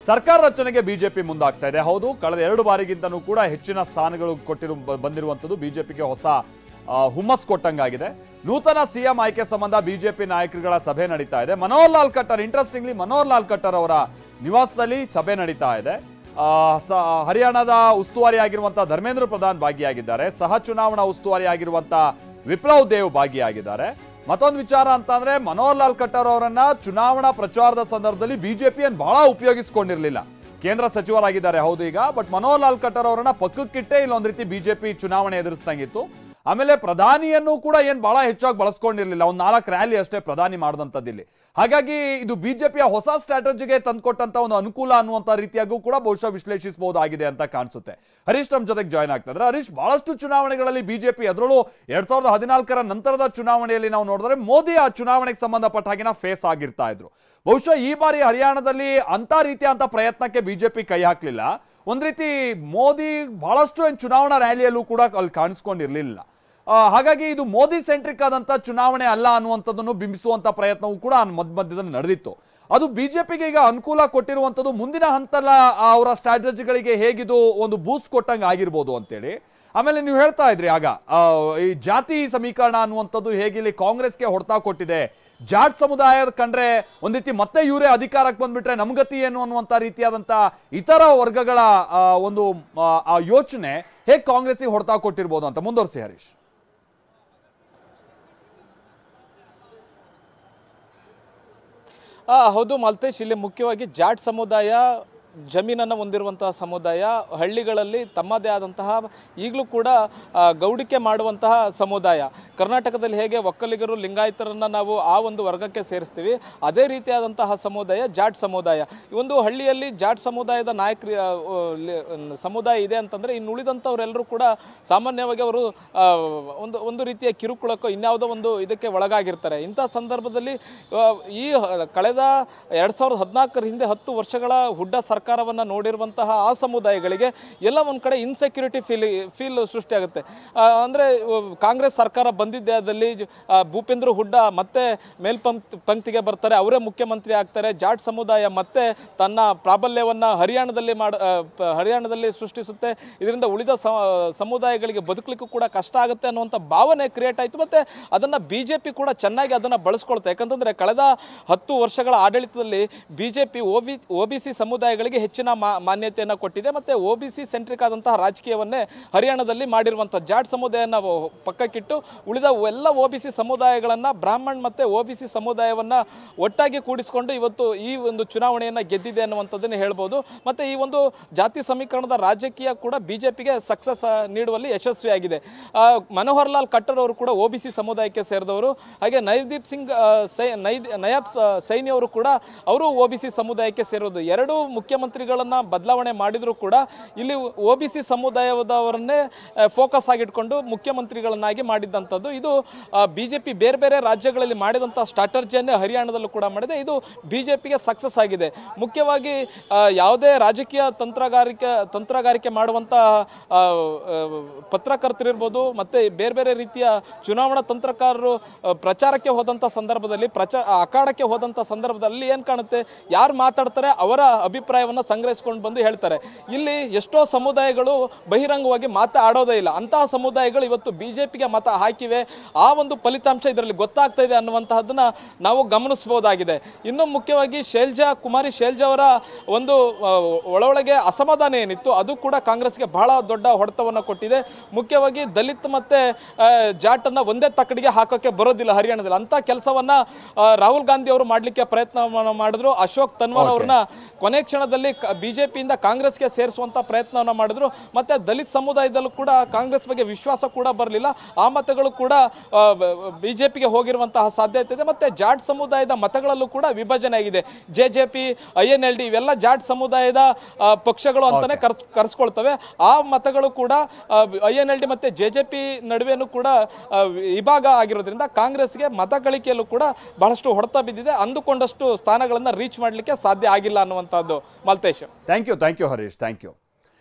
ಸರ್ಕಾರ ರಚನೆಗೆ ಬಿಜೆಪಿ ಮುಂದಾಗ್ತಾ ಇದೆ. ಹೌದು, ಕಳೆದ 2 ಬಾರಿಗಿಂತನೂ ಕೂಡ ಹೆಚ್ಚಿನ ಸ್ಥಾನಗಳು ಬಂದಿರುವಂತದ್ದು ಬಿಜೆಪಿಗೆ ಹೊಸ ಹುಮ್ಮಸ್ ಕೊಟ್ಟಂಗಾಗಿದೆ. ನೂತನ ಸಿಎಂ ಆಯ್ಕೆ ಸಂಬಂಧ ಬಿಜೆಪಿ ನಾಯಕರುಗಳ ಸಭೆ ನಡೀತಾ ಇದೆ. ಮನೋಹರ್ ಲಾಲ್ ಖಟ್ಟರ್, ಇಂಟ್ರೆಸ್ಟಿಂಗ್ಲಿ ಮನೋಹರ್ ಲಾಲ್ ಖಟ್ಟರ್ ಅವರ ನಿವಾಸದಲ್ಲಿ ಸಭೆ ನಡೀತಾ ಇದೆ. ಹರಿಯಾಣದ ಉಸ್ತುವಾರಿ ಆಗಿರುವಂತಹ ಧರ್ಮೇಂದ್ರ ಪ್ರಧಾನ್ ಭಾಗಿಯಾಗಿದ್ದಾರೆ. ಸಹ ಚುನಾವಣಾ ಉಸ್ತುವಾರಿ ಆಗಿರುವಂತಹ ವಿಪ್ಲವ್ ದೇವ್ ಭಾಗಿಯಾಗಿದ್ದಾರೆ. ಮತ್ತೊಂದು ವಿಚಾರ ಅಂತಂದ್ರೆ ಮನೋಹರ್ ಲಾಲ್ ಖಟ್ಟರ್ ಅವರನ್ನ ಚುನಾವಣಾ ಪ್ರಚಾರದ ಸಂದರ್ಭದಲ್ಲಿ ಬಿಜೆಪಿಯನ್ನು ಬಹಳ ಉಪಯೋಗಿಸಿಕೊಂಡಿರಲಿಲ್ಲ. ಕೇಂದ್ರ ಸಚಿವರಾಗಿದ್ದಾರೆ ಹೌದು ಈಗ, ಬಟ್ ಮನೋಹರ್ ಲಾಲ್ ಖಟ್ಟರ್ ಅವರನ್ನ ಪಕ್ಕಕ್ಕಿಟ್ಟೆ ಇಲ್ಲೊಂದ್ ರೀತಿ ಬಿಜೆಪಿ ಚುನಾವಣೆ ಎದುರಿಸ್ದಂಗಿತ್ತು. ಆಮೇಲೆ ಪ್ರಧಾನಿಯನ್ನು ಕೂಡ ಏನ್ ಬಹಳ ಹೆಚ್ಚಾಗಿ ಬಳಸ್ಕೊಂಡಿರ್ಲಿಲ್ಲ, ಒಂದು 4 ರ್ಯಾಲಿ ಅಷ್ಟೇ ಪ್ರಧಾನಿ ಮಾಡಿದಂಥದ್ದಿಲ್ಲಿ. ಹಾಗಾಗಿ ಇದು ಬಿಜೆಪಿಯ ಹೊಸ ಸ್ಟ್ರಾಟಜಿಗೆ ತಂದ್ಕೊಟ್ಟಂತ ಒಂದು ಅನುಕೂಲ ಅನ್ನುವಂತ ರೀತಿಯಾಗೂ ಕೂಡ ಬಹುಶಃ ವಿಶ್ಲೇಷಿಸಬಹುದಾಗಿದೆ ಅಂತ ಕಾಣಿಸುತ್ತೆ. ಹರೀಶ್ ನಮ್ಮ ಜೊತೆಗೆ ಜಾಯ್ನ್ ಆಗ್ತಿದ್ರೆ. ಹರೀಶ್, ಬಹಳಷ್ಟು ಚುನಾವಣೆಗಳಲ್ಲಿ ಬಿಜೆಪಿ, ಅದರಲ್ಲೂ 2014ರ ನಂತರದ ಚುನಾವಣೆಯಲ್ಲಿ ನಾವು ನೋಡಿದ್ರೆ ಮೋದಿ ಆ ಚುನಾವಣೆಗೆ ಸಂಬಂಧಪಟ್ಟ ಹಾಗೆ ಫೇಸ್ ಆಗಿರ್ತಾ ಇದ್ರು. ಬಹುಶಃ ಈ ಬಾರಿ ಹರಿಯಾಣದಲ್ಲಿ ಅಂತ ರೀತಿಯ ಪ್ರಯತ್ನಕ್ಕೆ ಬಿಜೆಪಿ ಕೈ ಹಾಕ್ಲಿಲ್ಲ. ಒಂದ್ ರೀತಿ ಮೋದಿ ಬಹಳಷ್ಟು ಚುನಾವಣಾ ರ್ಯಾಲಿಯಲ್ಲೂ ಕೂಡ ಅಲ್ಲಿ ಕಾಣಿಸ್ಕೊಂಡಿರ್ಲಿಲ್ಲ. ಹಾಗಾಗಿ ಇದು ಮೋದಿ ಸೆಂಟ್ರಿಕ್ ಆದಂತ ಚುನಾವಣೆ ಅಲ್ಲ ಅನ್ನುವಂಥದ್ದನ್ನು ಬಿಂಬಿಸುವಂತ ಪ್ರಯತ್ನವೂ ಕೂಡ ಮಧ್ಯದಲ್ಲಿ ನಡೆದಿತ್ತು. ಅದು ಬಿಜೆಪಿಗೆ ಈಗ ಅನುಕೂಲ ಕೊಟ್ಟಿರುವಂಥದ್ದು. ಮುಂದಿನ ಹಂತಲ್ಲ ಅವರ ಸ್ಟ್ರಾಟಜಿಗಳಿಗೆ ಹೇಗಿದು ಒಂದು ಬೂಸ್ಟ್ ಕೊಟ್ಟಂಗೆ ಆಗಿರ್ಬೋದು ಅಂತೇಳಿ. ಆಮೇಲೆ ನೀವು ಹೇಳ್ತಾ ಇದ್ರಿ ಆಗ ಈ ಜಾತಿ ಸಮೀಕರಣ ಅನ್ನುವಂಥದ್ದು ಹೇಗೆ ಇಲ್ಲಿ ಕಾಂಗ್ರೆಸ್ಗೆ ಹೊಡೆತ ಕೊಟ್ಟಿದೆ. ಜಾಟ್ ಸಮುದಾಯದ ಕಂಡ್ರೆ ಒಂದ್ ರೀತಿ ಮತ್ತೆ ಇವರೇ ಅಧಿಕಾರಕ್ಕೆ ಬಂದ್ಬಿಟ್ರೆ ನಮ್ಗತಿ ಏನು ಅನ್ನುವಂತ ರೀತಿಯಾದಂತ ಇತರ ವರ್ಗಗಳ ಒಂದು ಯೋಚನೆ ಹೇಗೆ ಕಾಂಗ್ರೆಸ್ಗೆ ಹೊಡೆತ ಕೊಟ್ಟಿರ್ಬೋದು ಅಂತ ಮುಂದುವರಿಸಿ ಹರೀಶ್. ಹೌದು ಮಾಲ್ತೇಶ್, ಇಲ್ಲಿ ಮುಖ್ಯವಾಗಿ ಜಾಟ್ ಸಮುದಾಯ ಜಮೀನನ್ನು ಹೊಂದಿರುವಂತಹ ಸಮುದಾಯ, ಹಳ್ಳಿಗಳಲ್ಲಿ ತಮ್ಮದೇ ಆದಂತಹ ಈಗಲೂ ಕೂಡ ಗೌಡಿಕೆ ಮಾಡುವಂತಹ ಸಮುದಾಯ. ಕರ್ನಾಟಕದಲ್ಲಿ ಹೇಗೆ ಒಕ್ಕಲಿಗರು ಲಿಂಗಾಯತರನ್ನು ನಾವು ಆ ಒಂದು ವರ್ಗಕ್ಕೆ ಸೇರಿಸ್ತೀವಿ, ಅದೇ ರೀತಿಯಾದಂತಹ ಸಮುದಾಯ ಜಾಟ್ ಸಮುದಾಯ. ಈ ಒಂದು ಹಳ್ಳಿಯಲ್ಲಿ ಜಾಟ್ ಸಮುದಾಯದ ಸಮುದಾಯ ಇದೆ ಅಂತಂದರೆ ಇನ್ನು ಉಳಿದಂಥವರೆಲ್ಲರೂ ಕೂಡ ಸಾಮಾನ್ಯವಾಗಿ ಅವರು ಒಂದು ರೀತಿಯ ಕಿರುಕುಳಕ್ಕೋ ಇನ್ಯಾವುದೋ ಒಂದು ಇದಕ್ಕೆ ಒಳಗಾಗಿರ್ತಾರೆ. ಇಂಥ ಸಂದರ್ಭದಲ್ಲಿ ಈ ಕಳೆದ 2014ರ ಹಿಂದೆ 10 ವರ್ಷಗಳ ಹುಡ್ಡ ಸರ್ಕಾರವನ್ನು ನೋಡಿರುವಂತಹ ಆ ಸಮುದಾಯಗಳಿಗೆ ಎಲ್ಲ ಒಂದು ಕಡೆ ಇನ್ಸೆಕ್ಯೂರಿಟಿ ಫೀಲ್ ಸೃಷ್ಟಿಯಾಗುತ್ತೆ. ಅಂದರೆ ಕಾಂಗ್ರೆಸ್ ಸರ್ಕಾರ ಬಂದಿದ್ದಾದಲ್ಲಿ ಭೂಪೇಂದ್ರ ಹುಡ್ಡ ಮತ್ತೆ ಮೇಲ್ಪಂಕ್ತಿಗೆ ಬರ್ತಾರೆ, ಅವರೇ ಮುಖ್ಯಮಂತ್ರಿ ಆಗ್ತಾರೆ. ಜಾಟ್ ಸಮುದಾಯ ಮತ್ತೆ ತನ್ನ ಪ್ರಾಬಲ್ಯವನ್ನು ಹರಿಯಾಣದಲ್ಲಿ ಸೃಷ್ಟಿಸುತ್ತೆ. ಇದರಿಂದ ಉಳಿದ ಸಮುದಾಯಗಳಿಗೆ ಬದುಕಲಿಕ್ಕೂ ಕೂಡ ಕಷ್ಟ ಆಗುತ್ತೆ ಅನ್ನುವಂಥ ಭಾವನೆ ಕ್ರಿಯೇಟ್ ಆಯಿತು. ಮತ್ತು ಅದನ್ನು ಬಿಜೆಪಿ ಕೂಡ ಚೆನ್ನಾಗಿ ಅದನ್ನು ಬಳಸ್ಕೊಳ್ತೆ. ಯಾಕಂತಂದರೆ ಕಳೆದ 10 ವರ್ಷಗಳ ಆಡಳಿತದಲ್ಲಿ ಬಿಜೆಪಿ OBC ಸಮುದಾಯಗಳಿಗೆ ಹೆಚ್ಚಿನ ಮಾನ್ಯತೆಯನ್ನು ಕೊಟ್ಟಿದೆ. ಮತ್ತು OBC ಸೆಂಟ್ರಿಕ್ ಆದಂತಹ ರಾಜಕೀಯವನ್ನೇ ಹರಿಯಾಣದಲ್ಲಿ ಮಾಡಿರುವಂಥ ಜಾಟ್ ಸಮುದಾಯನ ಪಕ್ಕಕ್ಕಿಟ್ಟು ಉಳಿದ ಎಲ್ಲ OBC ಸಮುದಾಯಗಳನ್ನು, ಬ್ರಾಹ್ಮಣ್ ಮತ್ತು OBC ಸಮುದಾಯವನ್ನು ಒಟ್ಟಾಗಿ ಕೂಡಿಸಿಕೊಂಡು ಇವತ್ತು ಈ ಒಂದು ಚುನಾವಣೆಯನ್ನು ಗೆದ್ದಿದೆ ಅನ್ನುವಂಥದ್ದನ್ನು ಹೇಳ್ಬೋದು. ಮತ್ತು ಈ ಒಂದು ಜಾತಿ ಸಮೀಕರಣದ ರಾಜಕೀಯ ಕೂಡ ಬಿಜೆಪಿಗೆ ಸಕ್ಸಸ್ ನೀಡುವಲ್ಲಿ ಯಶಸ್ವಿಯಾಗಿದೆ. ಮನೋಹರ್ ಲಾಲ್ ಖಟ್ಟರ್ ಅವರು ಕೂಡ OBC ಸಮುದಾಯಕ್ಕೆ ಸೇರಿದವರು. ಹಾಗೆ ನಯಾಬ್ ಸೈನಿ ಅವರು ಕೂಡ ಅವರು OBC ಸಮುದಾಯಕ್ಕೆ ಸೇರೋದು. 2 ಮುಖ್ಯಮಂತ್ರಿಗಳನ್ನು ಬದಲಾವಣೆ ಮಾಡಿದರೂ ಕೂಡ ಇಲ್ಲಿ OBC ಸಮುದಾಯದವರನ್ನೇ ಫೋಕಸ್ ಆಗಿಟ್ಕೊಂಡು ಮುಖ್ಯಮಂತ್ರಿಗಳನ್ನಾಗಿ ಮಾಡಿದ್ದಂಥದ್ದು. ಇದು ಬಿಜೆಪಿ ಬೇರೆ ಬೇರೆ ರಾಜ್ಯಗಳಲ್ಲಿ ಮಾಡಿದಂಥ ಸ್ಟ್ರಾಟರ್ಜಿಯನ್ನೇ ಹರಿಯಾಣದಲ್ಲೂ ಕೂಡ ಮಾಡಿದೆ. ಇದು ಬಿಜೆಪಿಗೆ ಸಕ್ಸಸ್ ಆಗಿದೆ. ಮುಖ್ಯವಾಗಿ ಯಾವುದೇ ರಾಜಕೀಯ ತಂತ್ರಗಾರಿಕೆ ಮಾಡುವಂಥ ಪತ್ರಕರ್ತರಿರ್ಬೋದು ಮತ್ತು ಬೇರೆ ಬೇರೆ ರೀತಿಯ ಚುನಾವಣಾ ತಂತ್ರಕಾರರು ಪ್ರಚಾರಕ್ಕೆ ಹೋದಂಥ ಸಂದರ್ಭದಲ್ಲಿ, ಅಖಾಡಕ್ಕೆ ಹೋದಂಥ ಸಂದರ್ಭದಲ್ಲಿ ಏನು ಕಾಣುತ್ತೆ, ಯಾರು ಮಾತಾಡ್ತಾರೆ ಅವರ ಅಭಿಪ್ರಾಯವನ್ನು ಸಂಗ್ರಹಿಸ್ಕೊಂಡು ಬಂದು ಹೇಳ್ತಾರೆ. ಇಲ್ಲಿ ಎಷ್ಟೋ ಸಮುದಾಯಗಳು ಬಹಿರಂಗವಾಗಿ ಮಾತಾಡೋದೇ ಇಲ್ಲ. ಅಂತಹ ಸಮುದಾಯಗಳು ಇವತ್ತು ಬಿಜೆಪಿಗೆ ಮತ ಹಾಕಿವೆ. ಆ ಒಂದು ಫಲಿತಾಂಶ ಇದರಲ್ಲಿ ಗೊತ್ತಾಗ್ತಾ ಇದೆ ಅನ್ನುವಂತಹದನ್ನ ನಾವು ಗಮನಿಸಬಹುದಾಗಿದೆ. ಇನ್ನು ಮುಖ್ಯವಾಗಿ ಕುಮಾರಿ ಶೈಲಜಾ ಅವರ ಒಂದು ಒಳಗೆ ಅಸಮಾಧಾನ ಏನಿತ್ತು ಅದು ಕೂಡ ಕಾಂಗ್ರೆಸ್ಗೆ ಬಹಳ ದೊಡ್ಡ ಹೊಡೆತವನ್ನು ಕೊಟ್ಟಿದೆ. ಮುಖ್ಯವಾಗಿ ದಲಿತ್ ಮತ್ತೆ ಜಾಟನ್ನು ಒಂದೇ ತಕ್ಕಡಿಗೆ ಹಾಕೋಕ್ಕೆ ಬರೋದಿಲ್ಲ ಹರಿಯಾಣದಲ್ಲಿ. ಅಂತ ಕೆಲಸವನ್ನ ರಾಹುಲ್ ಗಾಂಧಿ ಅವರು ಮಾಡಲಿಕ್ಕೆ ಪ್ರಯತ್ನ ಮಾಡಿದ್ರು. ಅಶೋಕ್ ತನ್ವಾರ್ ಅವ್ರನ್ನ ಕೊನೆ ಕ್ಷಣದಲ್ಲಿ ಬಿಜೆಪಿಯಿಂದ ಕಾಂಗ್ರೆಸ್ಗೆ ಸೇರಿಸುವಂತ ಪ್ರಯತ್ನವನ್ನು ಮಾಡಿದ್ರು. ಮತ್ತೆ ದಲಿತ ಸಮುದಾಯದಲ್ಲೂ ಕೂಡ ಕಾಂಗ್ರೆಸ್ ಬಗ್ಗೆ ವಿಶ್ವಾಸ ಕೂಡ ಬರಲಿಲ್ಲ. ಆ ಮತಗಳು ಕೂಡ ಬಿಜೆಪಿಗೆ ಹೋಗಿರುವಂತಹ ಸಾಧ್ಯತೆ ಇದೆ. ಮತ್ತೆ ಜಾಟ್ ಸಮುದಾಯದ ಮತಗಳಲ್ಲೂ ಕೂಡ ವಿಭಜನೆ ಆಗಿದೆ. JJP, INLD ಇವೆಲ್ಲ ಜಾಟ್ ಸಮುದಾಯದ ಪಕ್ಷಗಳು ಅಂತಾನೆ ಕರೆಸ್ಕೊಳ್ತವೆ. ಆ ಮತಗಳು ಕೂಡ INLD ಮತ್ತೆ JJP ನಡುವೆನೂ ಕೂಡ ವಿಭಾಗ ಆಗಿರೋದ್ರಿಂದ ಕಾಂಗ್ರೆಸ್ಗೆ ಮತ ಗಳಿಕೆಯಲ್ಲೂ ಕೂಡ ಬಹಳಷ್ಟು ಹೊಡೆತ ಬಿದ್ದಿದೆ. ಅಂದುಕೊಂಡಷ್ಟು ಸ್ಥಾನಗಳನ್ನು ರೀಚ್ ಮಾಡಲಿಕ್ಕೆ ಸಾಧ್ಯ ಆಗಿಲ್ಲ ಅನ್ನುವಂಥದ್ದು. Maltesh, thank you Harish, thank you.